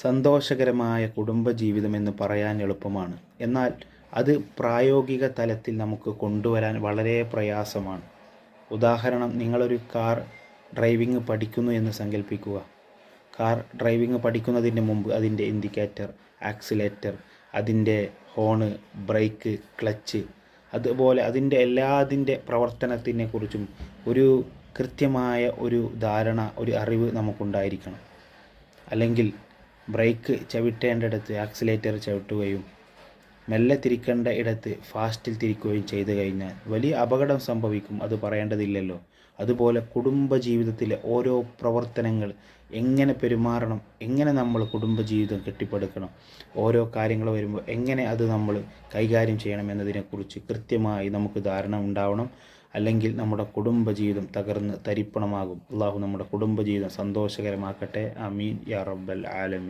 സന്തോഷകരമായ കുടുംബജീവിതം എന്ന് പറയാൻ എളുപ്പമാണ്, എന്നാൽ അത് പ്രായോഗിക തലത്തിൽ നമുക്ക് കൊണ്ടുവരാൻ വളരെ പ്രയാസമാണ്. ഉദാഹരണം, നിങ്ങളൊരു കാർ ഡ്രൈവിംഗ് പഠിക്കുന്നു എന്ന് സങ്കല്പിക്കുക. കാർ ഡ്രൈവിംഗ് പഠിക്കുന്നതിന് മുമ്പ് അതിൻ്റെ ഇൻഡിക്കേറ്റർ, ആക്സിലേറ്റർ, അതിൻ്റെ ഹോണ്, ബ്രേക്ക്, ക്ലച്ച്, അതുപോലെ അതിൻ്റെ പ്രവർത്തനത്തിനെക്കുറിച്ചും ഒരു കൃത്യമായ ഒരു ധാരണ, ഒരു അറിവ് നമുക്കുണ്ടായിരിക്കണം. അല്ലെങ്കിൽ ബ്രേക്ക് ചവിട്ടേണ്ടിടത്ത് ആക്സിലേറ്റർ ചവിട്ടുകയും മെല്ലെ തിരിക്കേണ്ട ഇടത്ത് ഫാസ്റ്റിൽ തിരിക്കുകയും ചെയ്തു കഴിഞ്ഞാൽ വലിയ അപകടം സംഭവിക്കും. അത് പറയേണ്ടതില്ലല്ലോ. അതുപോലെ കുടുംബജീവിതത്തിലെ ഓരോ പ്രവർത്തനങ്ങൾ എങ്ങനെ പെരുമാറണം, എങ്ങനെ നമ്മൾ കുടുംബജീവിതം കെട്ടിപ്പടുക്കണം, ഓരോ കാര്യങ്ങൾ വരുമ്പോൾ എങ്ങനെ അത് നമ്മൾ കൈകാര്യം ചെയ്യണം എന്നതിനെക്കുറിച്ച് കൃത്യമായി നമുക്ക് ധാരണ ഉണ്ടാവണം. അല്ലെങ്കിൽ നമ്മുടെ കുടുംബജീവിതം തകർന്ന് തരിപ്പണമാകും. അള്ളാഹു നമ്മുടെ കുടുംബജീവിതം സന്തോഷകരമാക്കട്ടെ. ആമീൻ യാ റബ്ബൽ ആലമീൻ.